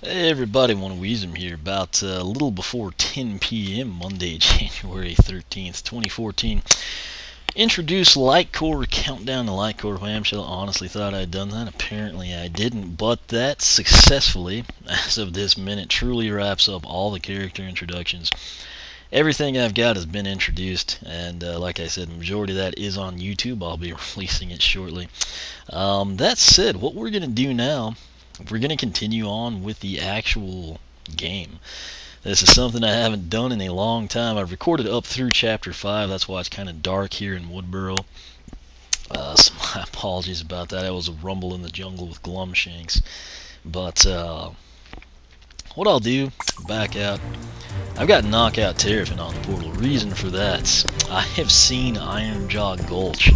Hey everybody, One Weezum here. About a little before 10 p.m. Monday, January 13th, 2014. Introduce Lightcore, countdown to Lightcore Clamshell. Honestly thought I'd done that. Apparently I didn't, but that successfully, as of this minute, truly wraps up all the character introductions. Everything I've got has been introduced, and like I said, the majority of that is on YouTube. I'll be releasing it shortly. That said, what we're going to do now, we're going to continue on with the actual game. This is something I haven't done in a long time. I've recorded up through Chapter 5, that's why it's kind of dark here in Woodboro. So my apologies about that. It was a rumble in the jungle with Glumshanks. But what I'll do, back out, I've got Knockout Terrapin on the portal. Reason for that, I have seen Iron Jaw Gultch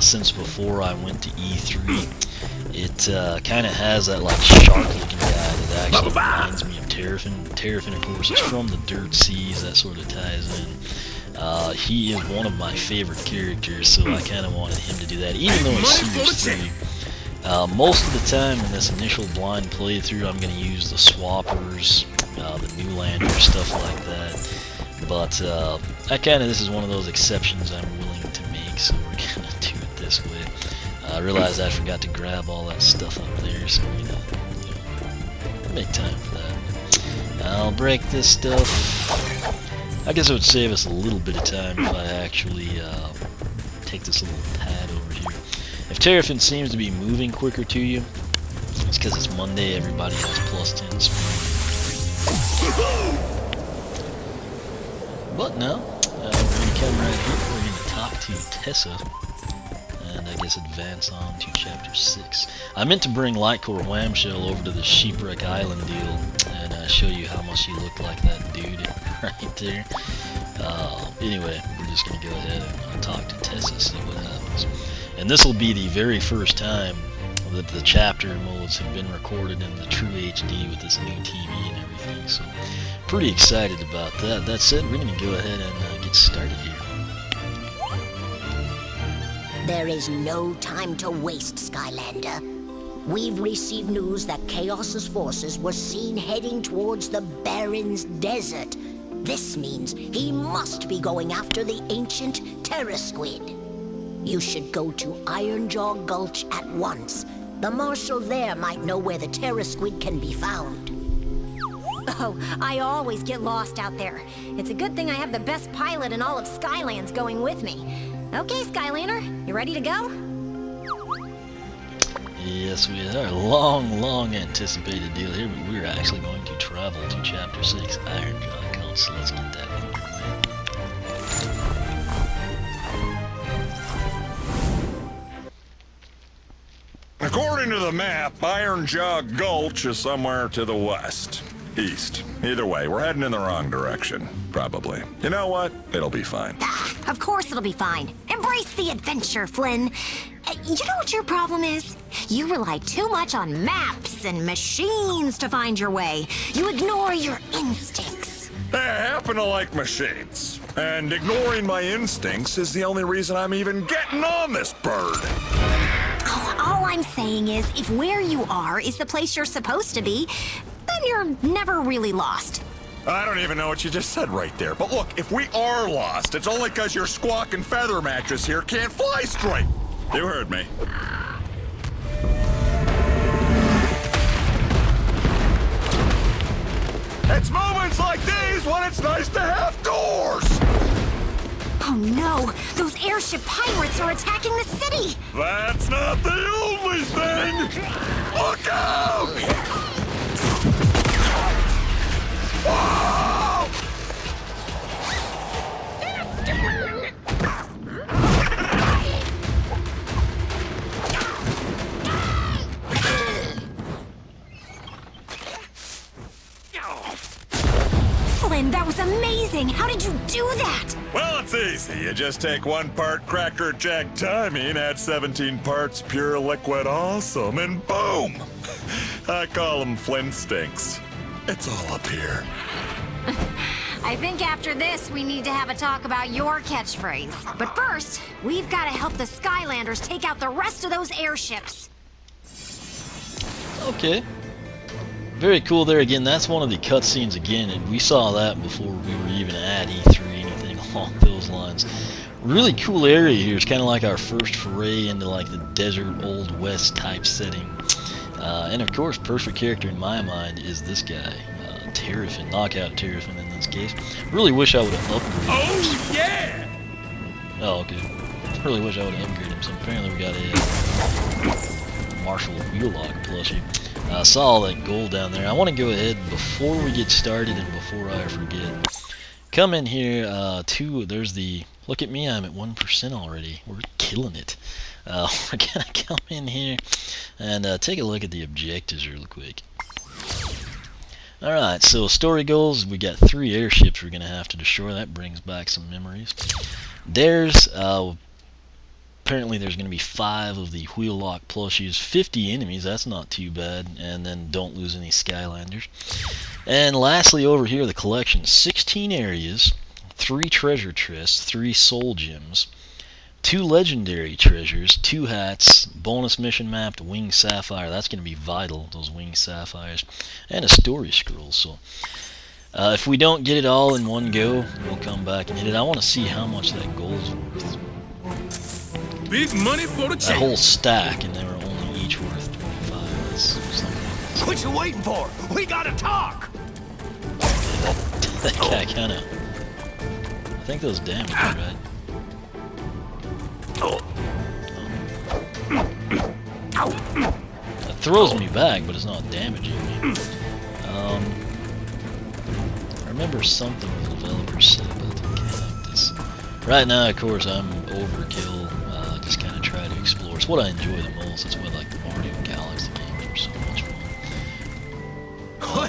since before I went to E3. It kind of has that like shark-looking guy that actually reminds me of Terrapin. Terrapin, of course, is from the Dirt Seas. That sort of ties in. He is one of my favorite characters, so I kind of wanted him to do that, even though it's Series 3. Most of the time in this initial blind playthrough, I'm going to use the Swappers, the Newlanders, stuff like that. But this is one of those exceptions I'm willing to make, so we're going to do it this way. I realized I forgot to grab all that stuff up there, so make time for that. I'll break this stuff. I guess it would save us a little bit of time if I actually take this little pad over here. If Terrapin seems to be moving quicker to you, it's because it's Monday, everybody has +10 speed. But now, we're going to come right here, we're going to talk to Tessa, and I guess advance on to Chapter 6. I meant to bring Lightcore Whamshell over to the Shipwreck Island deal, and show you how much he looked like that dude right there. Anyway, we're just going to go ahead and talk to Tessa, see what happens. And this will be the very first time that the chapter modes have been recorded in the true HD with this new TV and everything, so pretty excited about that. That said, we're going to go ahead and get started here. There is no time to waste, Skylander. We've received news that Chaos's forces were seen heading towards the Baron's Desert. This means he must be going after the ancient Terror Squid. You should go to Iron Jaw Gultch at once. The Marshal there might know where the Terror Squid can be found. Oh, I always get lost out there. It's a good thing I have the best pilot in all of Skylands going with me. Okay, Skylander, you ready to go? Yes, we are. Long anticipated deal here, but we're actually going to travel to Chapter 6, Iron Jaw Gultch, so let's get that underway. According to the map, Iron Jaw Gultch is somewhere to the west. East. Either way, we're heading in the wrong direction. Probably. You know what? It'll be fine. Of course it'll be fine. Embrace the adventure, Flynn. You know what your problem is? You rely too much on maps and machines to find your way. You ignore your instincts. I happen to like machines. And ignoring my instincts is the only reason I'm even getting on this bird. All I'm saying is, if where you are is the place you're supposed to be, then you're never really lost. I don't even know what you just said right there. But look, if we are lost, it's only because your squawking feather mattress here can't fly straight. You heard me. It's moments like these when it's nice to have doors. Oh no! Those airship pirates are attacking the city! That's not the only thing! Look out! Whoa! Flynn, that was amazing! How did you do that? Well, it's easy. You just take 1 part Cracker Jack timing, add 17 parts pure liquid awesome, and boom! I call them Flynn Stinks. It's all up here. I think after this, we need to have a talk about your catchphrase. But first, we've got to help the Skylanders take out the rest of those airships. Okay. very cool there. Again, that's one of the cutscenes again, and we saw that before we were even at E3, anything along those lines. Really cool area here. It's kind of like our first foray into like the desert Old West type setting. And of course, perfect character in my mind is this guy, Terrafin, Knockout Terrafin in this case. Really wish I would have upgraded him. Oh, yeah! Oh, okay. Really wish I would have upgraded him. So apparently we got a Marshall wheel lock plushie. I saw all that gold down there. I want to go ahead before we get started and before I forget. Come in here there's the, look at me, I'm at 1% already. We're killing it. We're gonna come in here and take a look at the objectives real quick. Alright, so story goals, we got 3 airships we're gonna have to destroy. That brings back some memories. There's apparently there's going to be 5 of the wheel lock plushies, 50 enemies, that's not too bad, and then don't lose any Skylanders. And lastly over here, the collection, 16 areas, 3 treasure chests, 3 soul gems, 2 legendary treasures, 2 hats, bonus mission map, winged sapphire, that's going to be vital, those winged sapphires, and a story scroll. So if we don't get it all in one go, we'll come back and hit it. I want to see how much that gold's worth. Big money for the That check. whole stack, and they were only each worth 25. That's something. What you waiting for? We gotta talk! That guy kind of. I think those damage, right? That throws me back, but it's not damaging me. I remember something the developers said about the cactus. Right now, of course, I'm overkill. Just kind of try to explore. It's what I enjoy the most. It's what like the Mario Galaxy games are so much fun.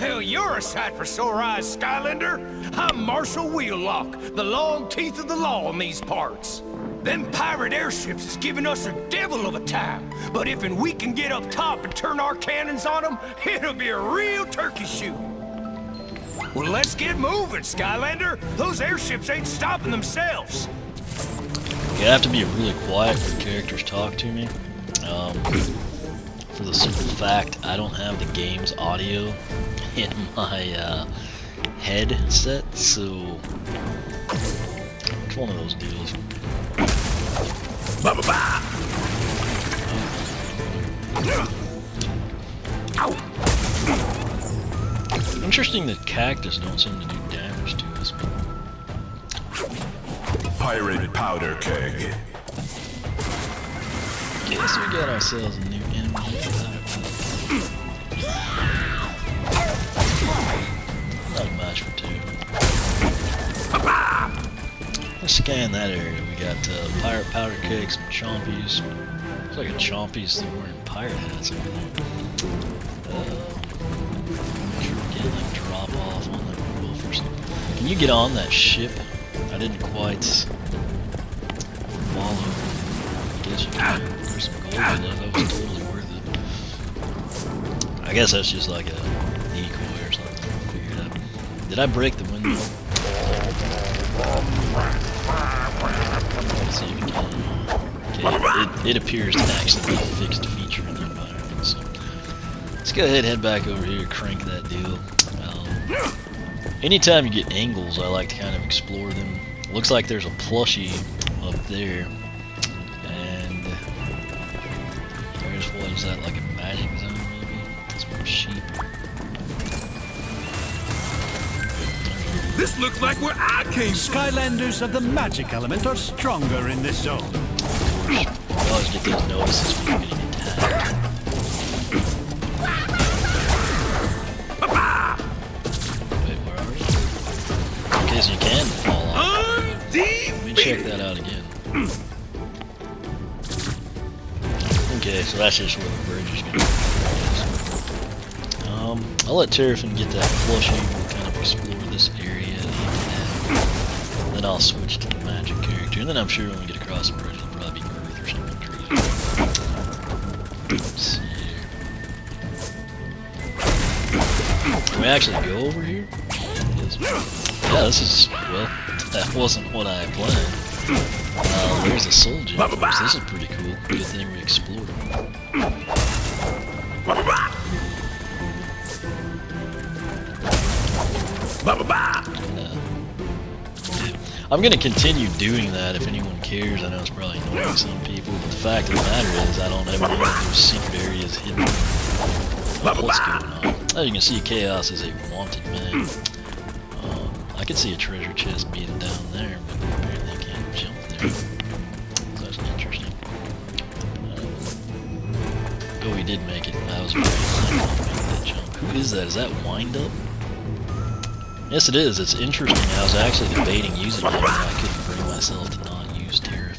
Well, you're a sight for sore eyes, Skylander. I'm Marshal Wheellock, the long teeth of the law in these parts. Them pirate airships is giving us a devil of a time. But if we can get up top and turn our cannons on them, it'll be a real turkey shoot. Well, let's get moving, Skylander. Those airships ain't stopping themselves. You have to be really quiet when characters talk to me. For the simple fact, I don't have the game's audio in my headset, so it's one of those deals. Interesting that cactus don't seem to do damage to us. Pirate powder keg. Guess we got ourselves a new enemy. Not a match for 2. Let's scan that area. We got pirate powder keg, some chompies. Looks like a chompies that are wearing pirate hats over there. Sure we can't like drop off on that roof or something. Can you get on that ship? I didn't quite follow. I guess you can. There's some gold in there. That was totally worth it. I guess that's just like a decoy or something. I'll figure it out. Did I break the window? Let's see if we can. Okay, it appears to actually be a fixed feature in the environment. So let's go ahead and head back over here, crank that deal. Anytime you get angles, I like to kind of explore them. Looks like there's a plushie up there, and there's, what is that, like a magic zone maybe? Some sheep. This looks like where I came from. Skylanders of the magic element are stronger in this zone. Of course, we always get those notices when you're getting attacked. As you can fall off. Let me check that out again. Okay, so that's just where the bridge is going to be. I'll let Terrafin get that plushie. We'll kind of explore this area. Then I'll switch to the magic character. And then I'm sure when we get across the bridge, it'll probably be Earth or something crazy. Let's see here. Can we actually go over here? Yeah, this is, well, that wasn't what I planned. There's a soul gem. This is pretty cool. Good thing we explored. I'm gonna continue doing that if anyone cares. I know it's probably annoying some people, but the fact of the matter is I don't ever know if there's secret areas hidden. What's going on? As you can see, Chaos is a wanted man. I could see a treasure chest being down there, but apparently I can't jump there. So that's interesting. Oh, he did make it. I was making that jump. Who is that? Is that Wind Up? Yes, it is. It's interesting. I was actually debating using him, and I couldn't bring myself to not use Terrafin.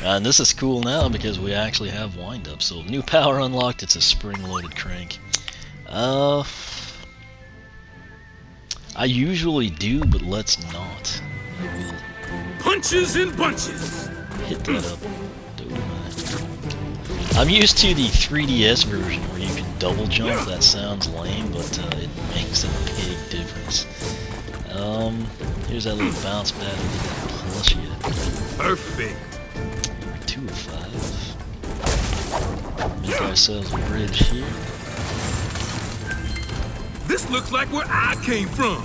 And this is cool now because we actually have Wind Up. So new power unlocked. It's a spring-loaded crank. I usually do, but let's not. Punches and bunches. Hit that up. I'm used to the 3DS version where you can double jump. That sounds lame, but it makes a big difference. Here's that little bounce pad with that plushie. Perfect. Number 2 of 5. Make ourselves a bridge here. This looks like where I came from.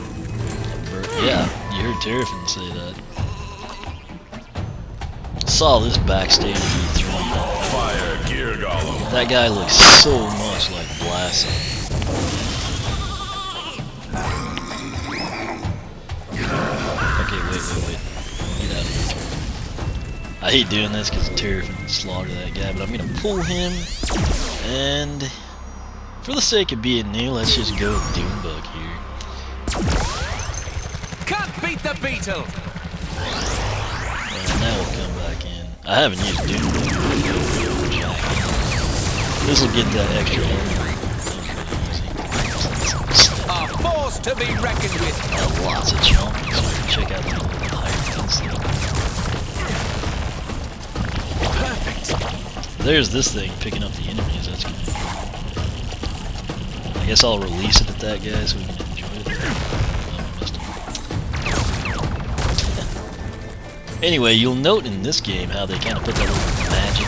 Yeah, you heard Terrafin say that. Saw this backstage E3. Fire Gear Golem. That guy looks so much like Blast. Okay, wait. Get out of here. I hate doing this because Terrafin slaughtered that guy, but I'm gonna pull him, and for the sake of being new, let's just go with Doombug here. Can't beat the beetle. And now we'll come back in. I haven't used Doombug. This will get that extra element. A force to be reckoned with. Lots of jumping, so check out the higher density. Perfect. There's this thing picking up the enemies. That's good. I guess I'll release it at that guy so we can enjoy it. Oh, I missed him. Anyway, you'll note in this game how they kind of put that little magic,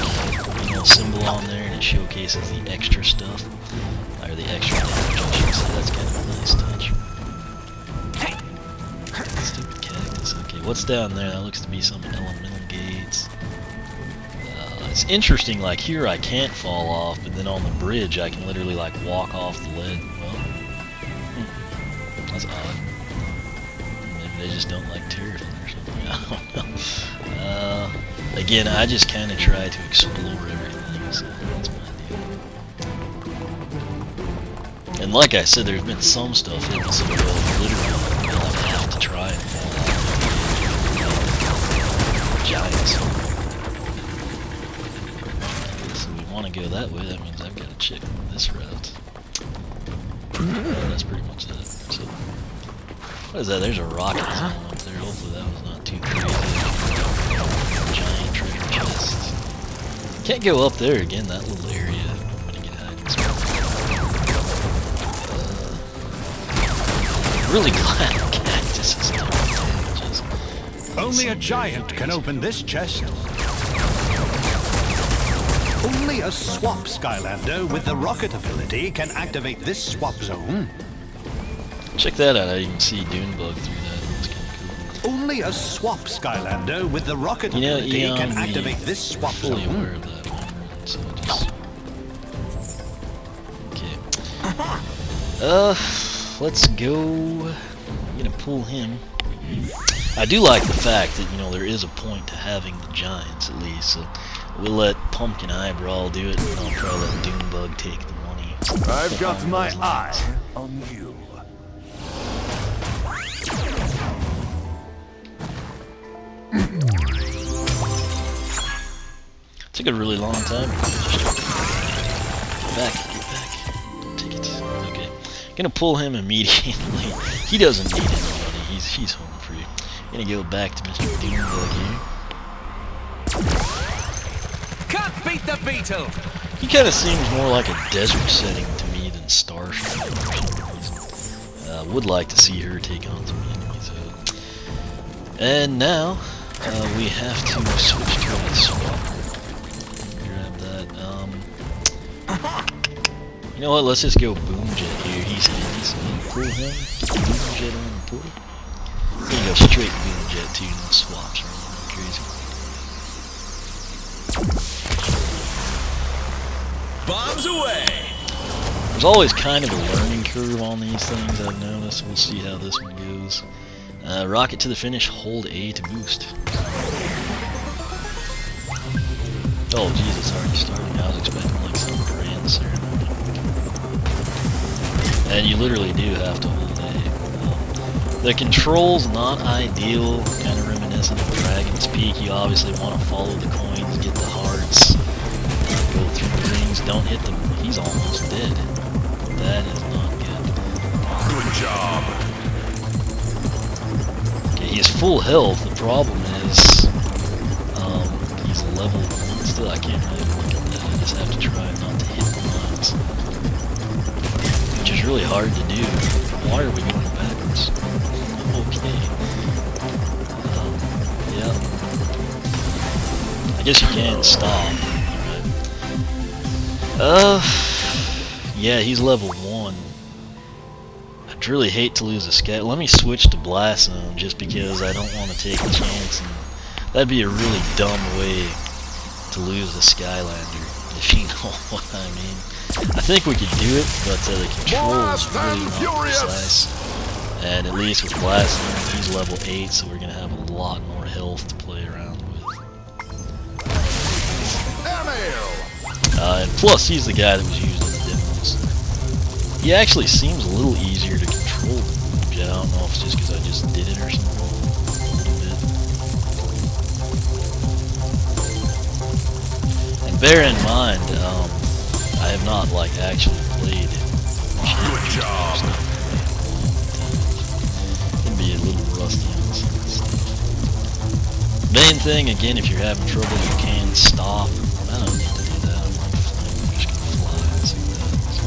symbol on there, and it showcases the extra stuff, or the extra damage, I should say. That's kind of a nice touch. Stupid cactus. Okay, what's down there? That looks to be some elemental gates. It's interesting, like here I can't fall off, but then on the bridge I can literally like walk off the lid. Well, that's odd. Maybe they just don't like Terrafin or something. I don't know. Again, I just kind of try to explore everything, so that's my deal. And like I said, there's been some stuff hidden, so literally I'll have to try and fall off. Giants. Want to go that way, that means I've got to check this route. That's pretty much it. So, what is that? There's a rocket zone up there. Hopefully that was not too crazy. Giant treasure chest. Can't go up there again, that little area. I'm gonna get hiding spot. Really glad the cactus is doing. Only a giant can open this chest. Only a swap Skylander with the rocket ability can activate this swap zone. Check that out, how you can see Doombug through that. That's kind of cool. Only a swap Skylander with the rocket ability can activate this swap fully zone. aware of that one, so just... Okay. Let's go... I'm gonna pull him. I do like the fact that, there is a point to having the giants, at least, so... We'll let Pumpkin Eyebrow do it, and I'll probably let Doombug take the money. I've got my eye on you. Took a really long time. Get back. Don't take it. Okay. Gonna pull him immediately. He doesn't need anybody. He's home free. Gonna go back to Mr. Doombug here. Can't beat the beetle. He kind of seems more like a desert setting to me than Starshine for some reason. Would like to see her take on some enemies. And now we have to switch to a swap. Grab that. You know what? Let's just go boom jet here. He's handy, so pull him. Boom jet on the portal. We're gonna go straight boom jet too, no swaps or anything crazy. Bombs away! There's always kind of a learning curve on these things, I've noticed. We'll see how this one goes. Rocket to the finish, hold A to boost. Oh Jesus, already starting. I was expecting like some grand ceremony. And you literally do have to hold A. The control's not ideal, kind of reminiscent of Dragon's Peak. You obviously want to follow the coins, get the hearts, go through the rings, don't hit them. He's almost dead. That is not good. Good job. Okay, he has full health. The problem is, he's level 1 still. I can't really look at that. I just have to try not to hit the lines. Which is really hard to do. Why are we going backwards? Okay. Yeah. I guess you can stop. Right. Yeah, he's level 1. I'd really hate to lose a scat. Let me switch to Blast Zone just because I don't want to take a chance. And that'd be a really dumb way to lose the Skylander, if you know what I mean. I think we could do it, but the control is really not precise. And at least with Blast Zone, he's level 8, so we're going to have a lot more health to play around with. And plus, he's the guy that was used in the demos. He actually seems a little easier to control than Boom Jet. I don't know if it's just because I just did it or something. A little bit. And bear in mind, I have not like actually played it. Good job. Can be a little rusty on some stuff. Main thing, again, if you're having trouble, you can stop. I don't need to do that. I'm on flame. I'm just gonna fly and see what happens.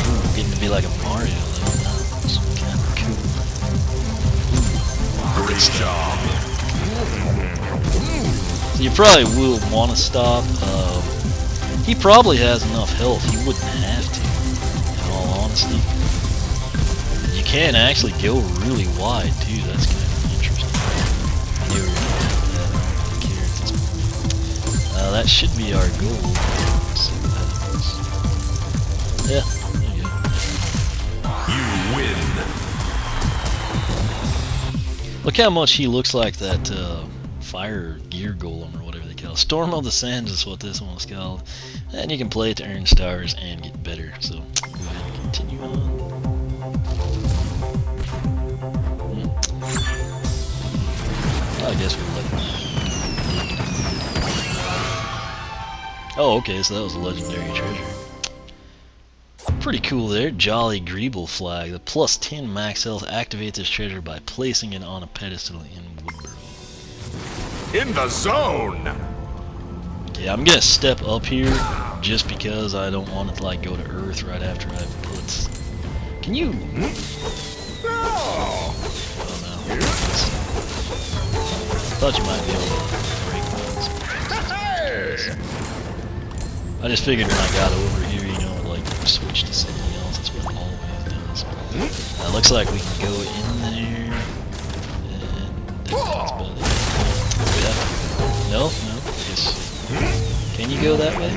Ooh, getting to be like a Mario level now. It's kind of cool. Great job. So you probably will want to stop. He probably has enough health. He wouldn't have to, in all honesty. You can actually go really wide too. That's kind of interesting. I knew we were going to have that. I don't really care at this point. That should be our goal. Let's see what happens. Yeah, there you go. You win. Look how much he looks like that fire gear golem or whatever they call it. Storm of the Sands is what this one was called. And you can play it to earn stars and get better. So go ahead and continue on. I guess we'll let him. Oh, okay, so that was a legendary treasure. Pretty cool there. Jolly Greeble flag. The plus 10 max health. Activate this treasure by placing it on a pedestal in Woodborough. In the zone. Yeah, I'm gonna step up here just because I don't want it to like go to Earth right after I've put. Can you? Oh no. Thought you might be able to break those. I just figured when I got over here, you know, like switch to something else. That's what it always does. Looks like we can go in there. And that's about it. No. Yes. Can you go that way?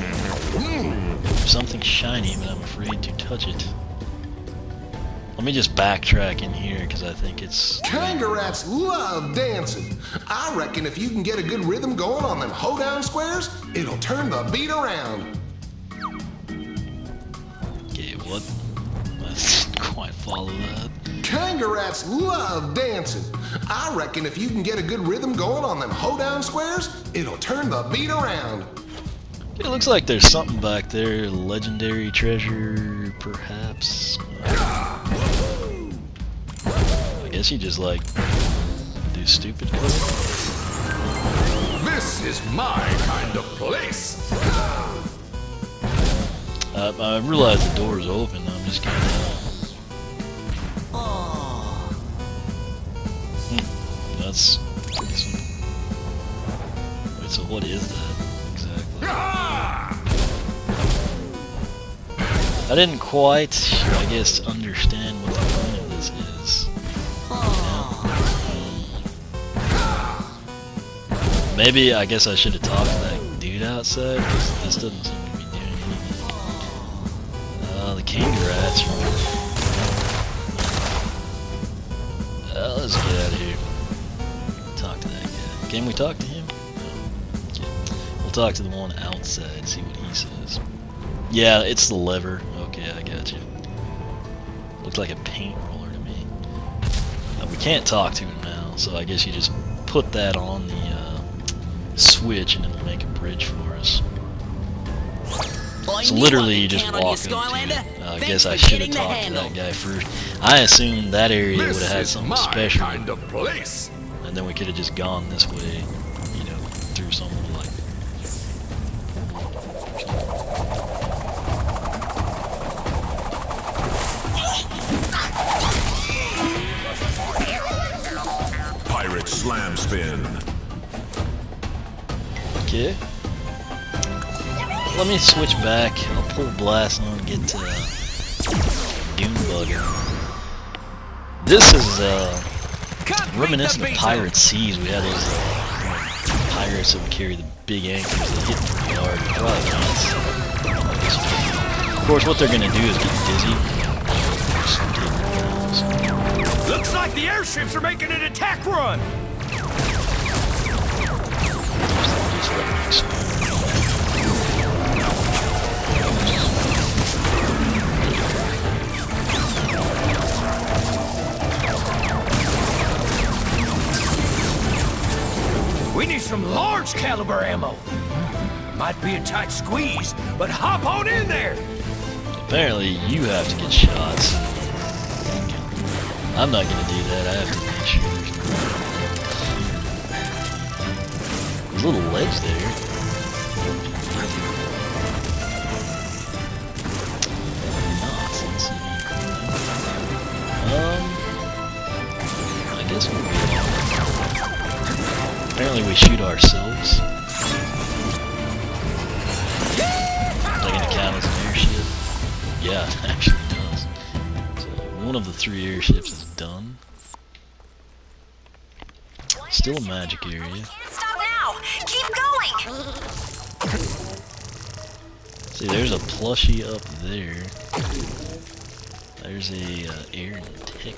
There's something shiny, but I'm afraid to touch it. Let me just backtrack in here because I think it's. Kangaroos love dancing. I reckon if you can get a good rhythm going on them hoedown squares, it'll turn the beat around. Okay, what? I didn't quite follow that. Kangaroos love dancing. I reckon if you can get a good rhythm going on them hoedown squares, it'll turn the beat around. It looks like there's something back there. Legendary treasure, perhaps. I guess you just like do stupid code. This is my kind of place. I realize the door is open. I'm just kind of. That's pretty simple. Wait, so what is that exactly? I didn't quite, I guess, understand what the point of this is. Maybe, I guess I should have talked to that dude outside, because this doesn't seem to be doing anything. The kangaroos. Let's get out of here. Talk to that guy. Can we talk to him? No. Okay. We'll talk to the one outside, see what he says. Yeah, it's the lever. Okay, I got you. Looks like a paint roller to me. We can't talk to him now, so I guess you just put that on the switch and it'll make a bridge for us. So literally you just walk up to it. I guess I should have talked to that guy first. I assumed that area would have had something special. Kind of place. And then we could have just gone this way, you know, through some like... Pirate slam spin. Okay. Let me switch back. I'll pull blast on and get to Dune Bug. This is reminiscent of Pirate Seas. We had those pirates that would carry the big anchors that hit pretty hard. Of course, what they're gonna do is get dizzy. Looks like the airships are making an attack run. We need some large caliber ammo. Might be a tight squeeze, but hop on in there. Apparently, you have to get shots. I'm not gonna do that. I have to make sure there's a little ledge there. I guess we'll be on. Apparently we shoot ourselves. Is that gonna count as an airship? Yeah, it actually does. So one of the 3 airships is done. Still a magic area. Stop now! Keep going! See, there's a plushie up there. There's a air and tech.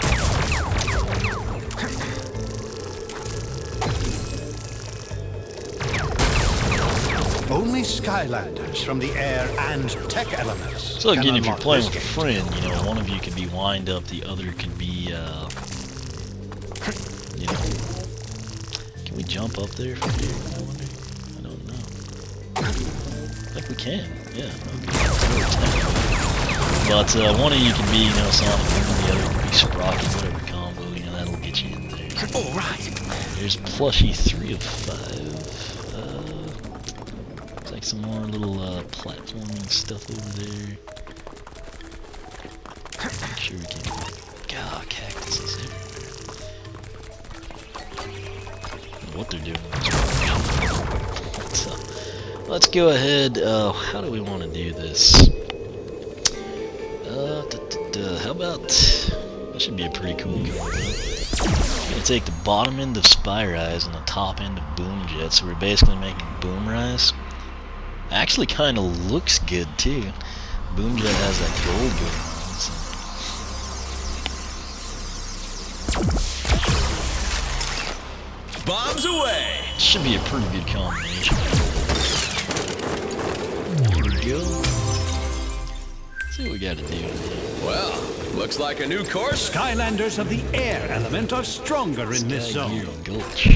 Only Skylanders from the air and tech elements. So again, can if you're unlock playing this with a gate. friend, you know, one of you could be wind up, the other could be, you know. Can we jump up there from here? I wonder. I don't know. I think we can. Yeah. Okay. But one of you can be, you know, Sonic, and the other can be Sprocket, whatever combo, you know, that'll get you in there. Alright. There's plushie 3 of 5. Looks like some more little platforming stuff over there. Make sure we can... God, cactuses here. I don't know what they're doing. So, let's go ahead. How do we want to do this? How about... That should be a pretty cool game. I'm going to take the bottom end of Spy Rise and the top end of Boom Jet, so we're basically making Boom Rise. Actually kind of looks good too. Boom Jet has that gold going on. So. Bombs away! Should be a pretty good combination. Here we go. Let's see what we got to do. Well, looks like a new course. Skylanders of the air element are stronger in this zone. Iron Jaw Gultch.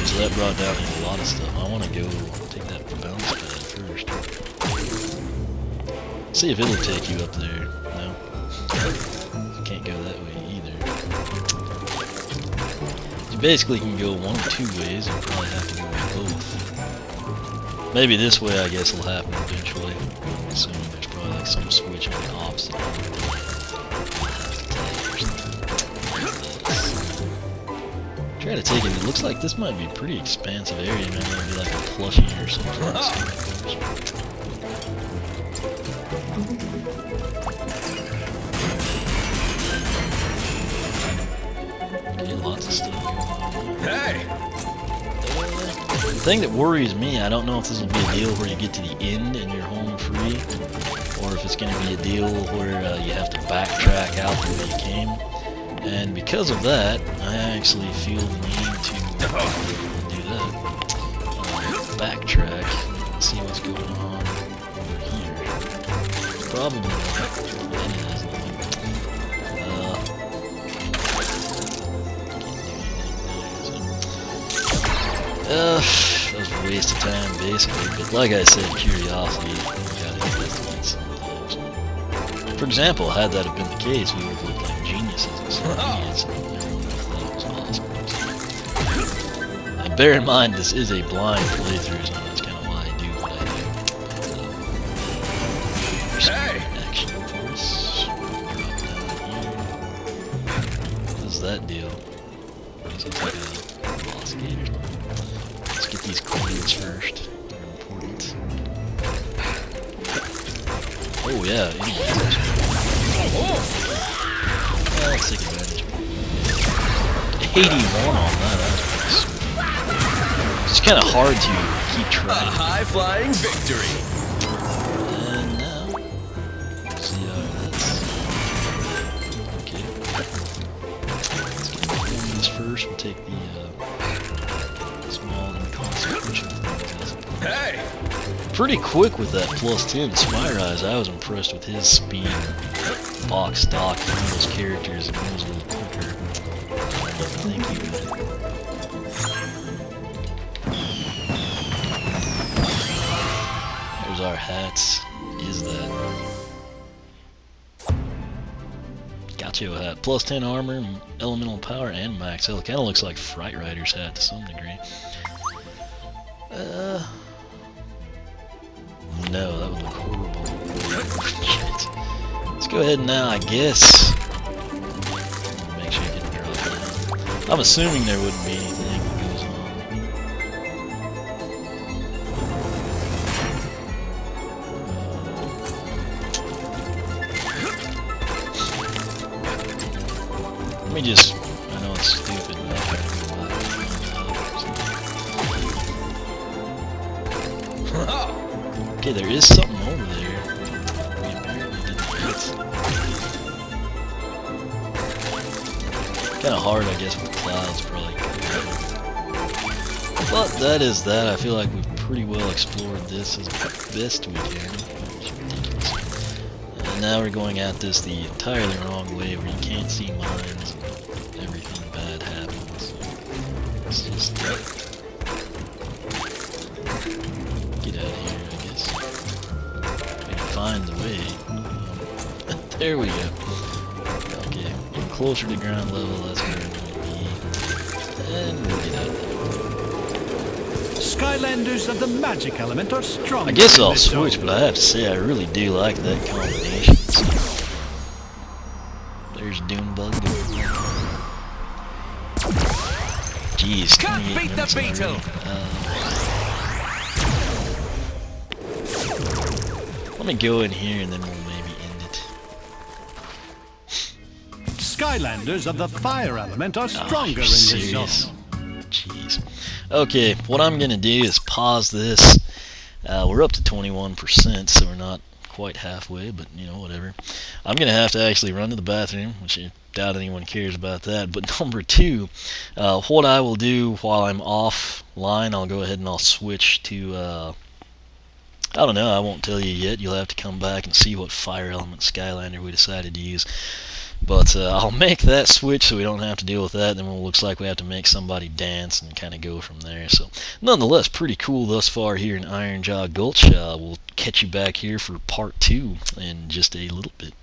So that brought down a lot of stuff. I want to go take that bounce pad first. See if it'll take you up there. No. Can't go that way either. You basically can go one of 2 ways and probably have to go both. Maybe this way I guess will happen eventually. Assuming there's probably like some switch on the opposite. Try to take it. It looks like this might be a pretty expansive area. Maybe it'll be like a plushie or something. Okay, lots of stuff going on. Hey! The thing that worries me, I don't know if this will be a deal where you get to the end and you're home free, or if it's going to be a deal where you have to backtrack out the way you came. And because of that, I actually feel the need to do that. Backtrack and see what's going on over here. Probably not. It is that was a waste of time basically, but like I said, curiosity, you gotta investigate sometimes. For example, had that have been the case, we would have looked like geniuses instead of idiots, and everyone would have thought it was awesome. And bear in mind, this is a blind playthrough, so that's kind of why I do what I do. Hey! Action force. Drop down here. What is that deal? Is it like a boss gate or something? Let's get these coins first. They're important. Oh yeah, anyways. Well, let's take advantage of it. 81 on that, that's pretty sweet. It's kind of hard to keep track. A high-flying victory! And now, see how that's... Okay. Let's get the coins first. We'll take the small inconsequential things. Hey! Pretty quick with that +10 Spyrise. I was impressed with his speed. Box stock, those characters, it moves a little quicker. Thank you. There's our hats. Is that Gotcha hat. +10 armor, elemental power, and max health. Kinda looks like Fright Rider's hat to some degree. No, that would look horrible. Shit. Let's go ahead and now, I guess. Make sure you didn't drop that. I'm assuming there wouldn't be anything that goes on. Let me just. I know it's stupid, but I gotta go back. Okay, there is something over there. We apparently didn't hit. Kind of hard, I guess, with the clouds, probably. But that is that. I feel like we've pretty well explored this as best we can. It's ridiculous. And now we're going at this the entirely wrong way, where you can't see mines and everything bad happens. It's just get out of here. Find the way. There we go. Okay, getting closer to ground level, that's where we're going to be. And we'll get out of there. Skylanders of the magic element are strong. I guess I'll switch, but I have to say, I really do like that combination. So, there's Doombug. Jeez, Can't beat the beetle! Let me go in here and then we'll maybe end it. Skylanders of the fire element are stronger in this zone. Jeez. Okay, what I'm gonna do is pause this. We're up to 21%, so we're not quite halfway, but you know, whatever. I'm gonna have to actually run to the bathroom, which I doubt anyone cares about that. But number two, what I will do while I'm offline, I'll go ahead and I'll switch to I don't know, I won't tell you yet. You'll have to come back and see what fire element Skylander we decided to use. But I'll make that switch so we don't have to deal with that. Then it looks like we have to make somebody dance and kind of go from there. So nonetheless, pretty cool thus far here in Iron Jaw Gultch. We'll catch you back here for part 2 in just a little bit.